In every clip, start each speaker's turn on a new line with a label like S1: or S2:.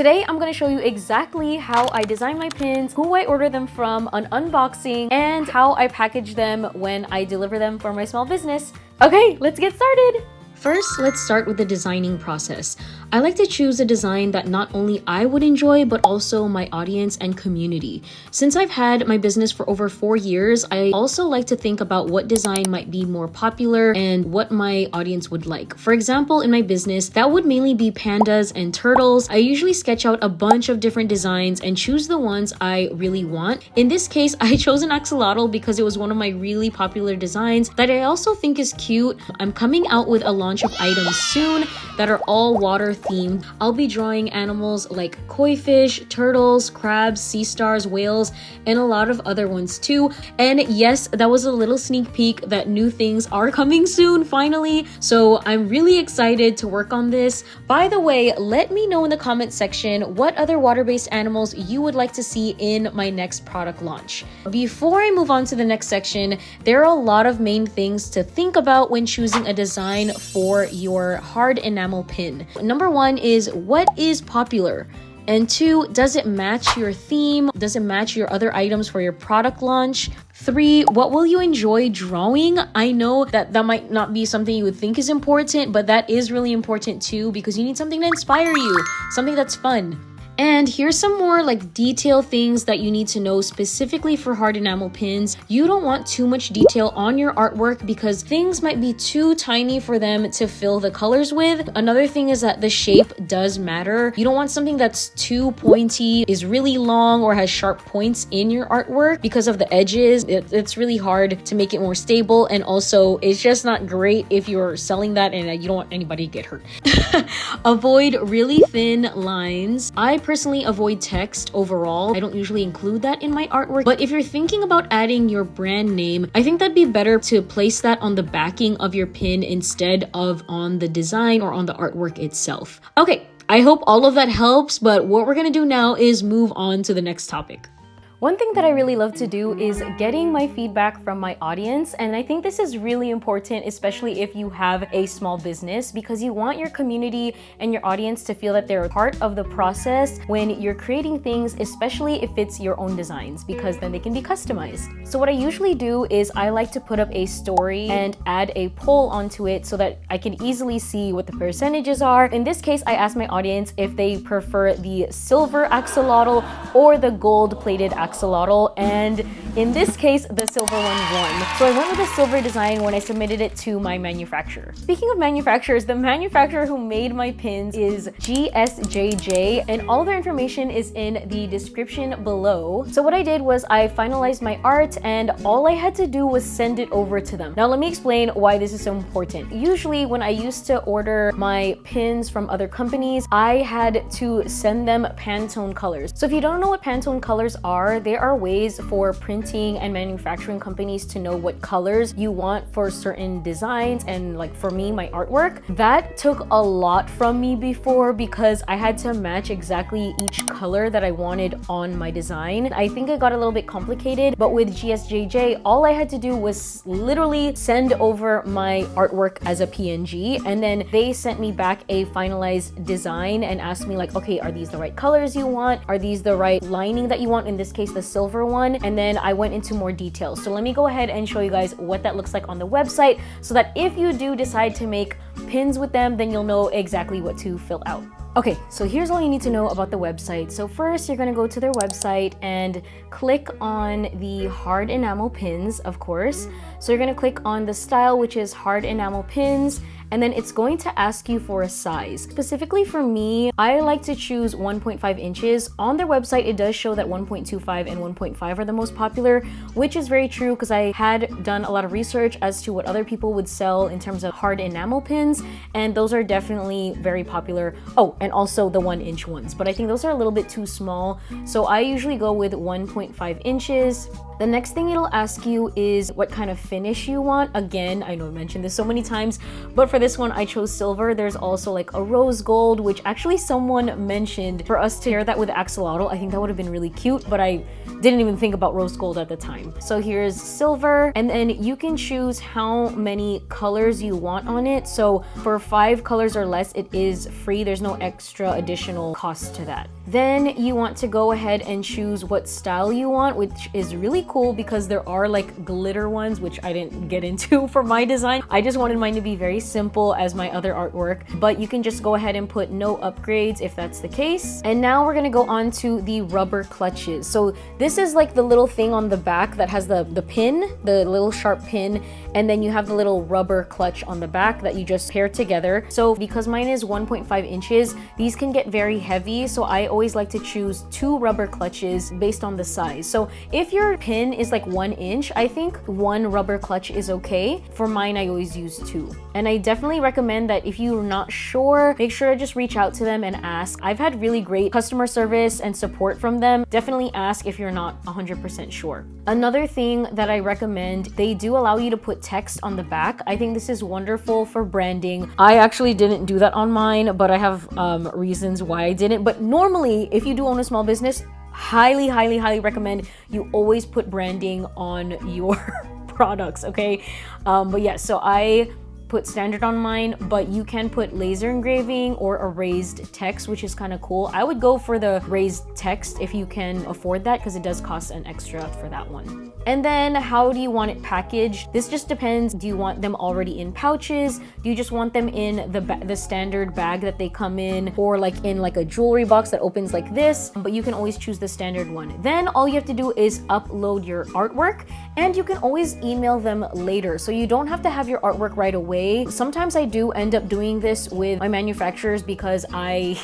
S1: Today, I'm going to show you exactly how I design my pins, who I order them from, an unboxing, and how I package them when I deliver them for my small business. Okay, let's get started! First, let's start with the designing process. I like to choose a design that not only I would enjoy, but also my audience and community. Since I've had my business for over 4 years, I also like to think about what design might be more popular and what my audience would like. For example, in my business, that would mainly be pandas and turtles. I usually sketch out a bunch of different designs and choose the ones I really want. In this case, I chose an axolotl because it was one of my really popular designs that I also think is cute. I'm coming out with a launch of items soon that are all water themed. I'll be drawing animals like koi fish, turtles, crabs, sea stars, whales, and a lot of other ones too. And yes, that was a little sneak peek that new things are coming soon finally. So I'm really excited to work on this. By the way, let me know in the comment section what other water-based animals you would like to see in my next product launch. Before I move on to the next section, there are a lot of main things to think about when choosing a design for your hard enamel pin. Number 1 is, what is popular? And 2, does it match your theme? Does it match your other items for your product launch? 3, what will you enjoy drawing? I know that might not be something you would think is important, but that is really important too, because you need something to inspire you, something that's fun. And here's some more detail things that you need to know specifically for hard enamel pins. You don't want too much detail on your artwork because things might be too tiny for them to fill the colors with. Another thing is that the shape does matter. You don't want something that's too pointy, is really long, or has sharp points in your artwork because of the edges. It's really hard to make it more stable, and also it's just not great if you're selling that and you don't want anybody to get hurt. Avoid really thin lines. I personally avoid text overall. I don't usually include that in my artwork, but if you're thinking about adding your brand name, I think that'd be better to place that on the backing of your pin instead of on the design or on the artwork itself. Okay, I hope all of that helps, but what we're gonna do now is move on to the next topic. One thing that I really love to do is getting my feedback from my audience, and I think this is really important, especially if you have a small business, because you want your community and your audience to feel that they're a part of the process when you're creating things, especially if it's your own designs, because then they can be customized. So what I usually do is I like to put up a story and add a poll onto it so that I can easily see what the percentages are. In this case, I asked my audience if they prefer the silver axolotl or the gold-plated axolotl, and in this case, the silver one won. So I went with the silver design when I submitted it to my manufacturer. Speaking of manufacturers, the manufacturer who made my pins is GSJJ, and all their information is in the description below. So what I did was I finalized my art, and all I had to do was send it over to them. Now let me explain why this is so important. Usually when I used to order my pins from other companies, I had to send them Pantone colors. So if you don't know what Pantone colors are, there are ways for printing and manufacturing companies to know what colors you want for certain designs, and for me, my artwork. That took a lot from me before because I had to match exactly each color that I wanted on my design. I think it got a little bit complicated, but with GSJJ, all I had to do was literally send over my artwork as a PNG, and then they sent me back a finalized design and asked me okay, are these the right colors you want? Are these the right lining that you want? In this case, the silver one. And then I went into more details. So let me go ahead and show you guys what that looks like on the website, so that if you do decide to make pins with them, then you'll know exactly what to fill out. Okay, so here's all you need to know about the website. So first, you're gonna go to their website and click on the hard enamel pins, of course. So you're gonna click on the style, which is hard enamel pins, and then it's going to ask you for a size. Specifically for me, I like to choose 1.5 inches. On their website, it does show that 1.25 and 1.5 are the most popular, which is very true because I had done a lot of research as to what other people would sell in terms of hard enamel pins, and those are definitely very popular. Oh, and also the 1-inch ones, but I think those are a little bit too small. So I usually go with 1.5 inches. The next thing it'll ask you is what kind of finish you want. Again, I know I mentioned this so many times, but for this one, I chose silver. There's also like a rose gold, which actually someone mentioned for us to pair that with axolotl. I think that would have been really cute, but I didn't even think about rose gold at the time. So here's silver, and then you can choose how many colors you want on it. So for 5 colors or less, it is free. There's no extra additional cost to that. Then you want to go ahead and choose what style you want, which is really cool because there are like glitter ones, which I didn't get into for my design. I just wanted mine to be very simple as my other artwork, but you can just go ahead and put no upgrades if that's the case. And now we're gonna go on to the rubber clutches. So this is like the little thing on the back that has the pin, the little sharp pin, and then you have the little rubber clutch on the back that you just pair together. So because mine is 1.5 inches, these can get very heavy, so I always like to choose 2 rubber clutches based on the size. So if your pin is like 1 inch, I think 1 rubber clutch is okay. For mine, I always use 2. And I definitely recommend that if you're not sure, make sure to just reach out to them and ask. I've had really great customer service and support from them. Definitely ask if you're not 100% sure. Another thing that I recommend, they do allow you to put text on the back. I think this is wonderful for branding. I actually didn't do that on mine, but I have reasons why I didn't. But normally, if you do own a small business, highly recommend you always put branding on your products, okay? But yeah, so I put standard on mine, but you can put laser engraving or a raised text, which is kind of cool. I would go for the raised text if you can afford that, because it does cost an extra for that one. And then how do you want it packaged? This just depends. Do you want them already in pouches? Do you just want them in the standard bag that they come in, or like in like a jewelry box that opens like this? But you can always choose the standard one. Then all you have to do is upload your artwork, and you can always email them later. So you don't have to have your artwork right away. Sometimes I do end up doing this with my manufacturers because I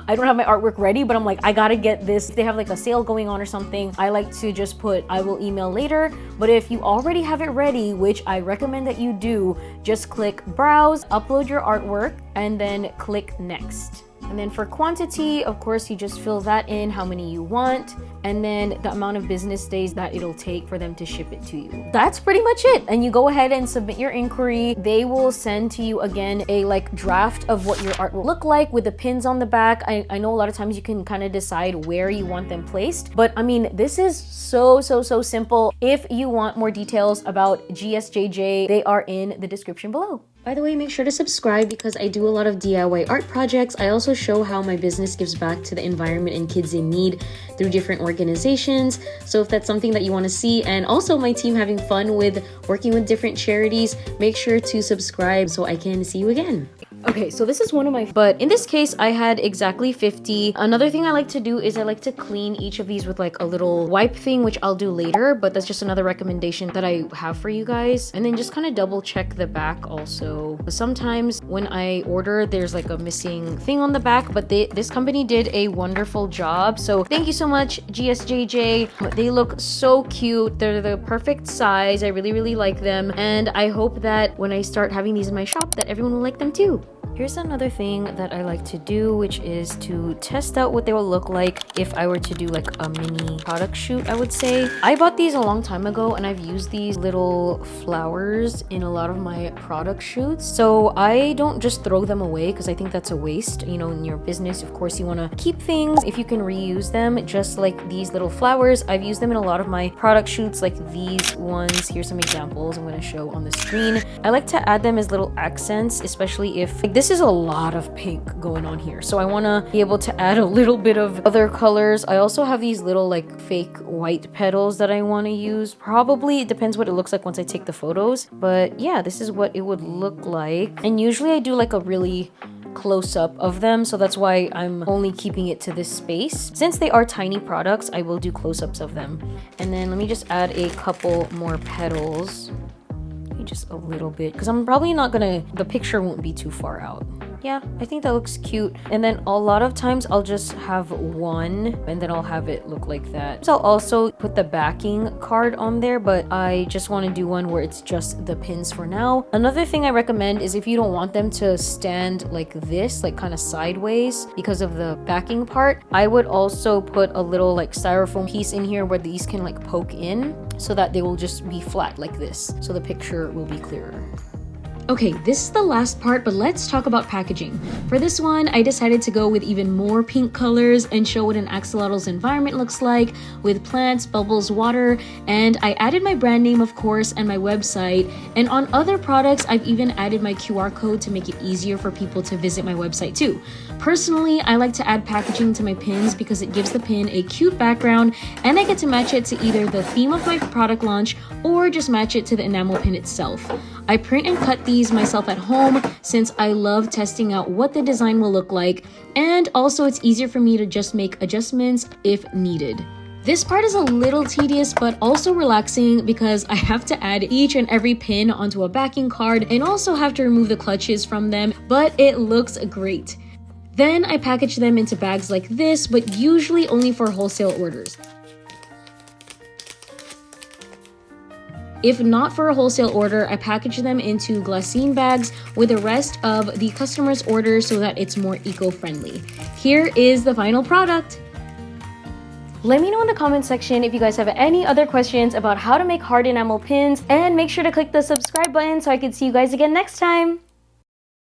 S1: don't have my artwork ready, but I'm like, I gotta get this. If they have like a sale going on or something, I like to just put, I will email later. But if you already have it ready, which I recommend that you do, just click browse, upload your artwork, and then click next. And then for quantity, of course, you just fill that in, how many you want, and then the amount of business days that it'll take for them to ship it to you. That's pretty much it. And you go ahead and submit your inquiry. They will send to you again a like draft of what your art will look like with the pins on the back. I know a lot of times you can kind of decide where you want them placed, but I mean, this is so simple. If you want more details about GSJJ, they are in the description below. By the way, make sure to subscribe because I do a lot of DIY art projects. I also show how my business gives back to the environment and kids in need through different organizations. So if that's something that you want to see, and also my team having fun with working with different charities, make sure to subscribe so I can see you again. Okay, so this is one of my, but in this case, I had exactly 50. Another thing I like to do is I like to clean each of these with like a little wipe thing, which I'll do later, but that's just another recommendation that I have for you guys. And then just kind of double check the back also. Sometimes when I order, there's like a missing thing on the back, but this company did a wonderful job. So thank you so much, GSJJ. They look so cute. They're the perfect size. I really like them. And I hope that when I start having these in my shop, that everyone will like them too. Here's another thing that I like to do, which is to test out what they will look like if I were to do like a mini product shoot, I would say. I bought these a long time ago and I've used these little flowers in a lot of my product shoots. So I don't just throw them away because I think that's a waste. You know, in your business, of course, you want to keep things if you can reuse them, just like these little flowers. I've used them in a lot of my product shoots, like these ones. Here's some examples I'm going to show on the screen. I like to add them as little accents, especially if like, this is a lot of pink going on here, so I want to be able to add a little bit of other colors. I also have these little like fake white petals that I want to use. Probably it depends what it looks like once I take the photos, but yeah, this is what it would look like. And usually I do like a really close-up of them, so that's why I'm only keeping it to this space. Since they are tiny products, I will do close-ups of them. And then let me just add a couple more petals, just a little bit, because I'm probably not gonna, the picture won't be too far out. Yeah, I think that looks cute. And then a lot of times I'll just have one and then I'll have it look like that. So I'll also put the backing card on there, but I just want to do one where it's just the pins for now. Another thing I recommend is if you don't want them to stand like this, like kind of sideways because of the backing part, I would also put a little like styrofoam piece in here where these can like poke in so that they will just be flat like this. So the picture will be clearer. Okay, this is the last part, but let's talk about packaging. For this one, I decided to go with even more pink colors and show what an axolotl's environment looks like with plants, bubbles, water, and I added my brand name, of course, and my website. And on other products, I've even added my QR code to make it easier for people to visit my website too. Personally, I like to add packaging to my pins because it gives the pin a cute background and I get to match it to either the theme of my product launch or just match it to the enamel pin itself. I print and cut these myself at home since I love testing out what the design will look like, and also it's easier for me to just make adjustments if needed. This part is a little tedious but also relaxing because I have to add each and every pin onto a backing card and also have to remove the clutches from them, but it looks great. Then I package them into bags like this, but usually only for wholesale orders. If not for a wholesale order, I package them into glassine bags with the rest of the customer's orders so that it's more eco-friendly. Here is the final product. Let me know in the comment section if you guys have any other questions about how to make hard enamel pins, and make sure to click the subscribe button so I can see you guys again next time.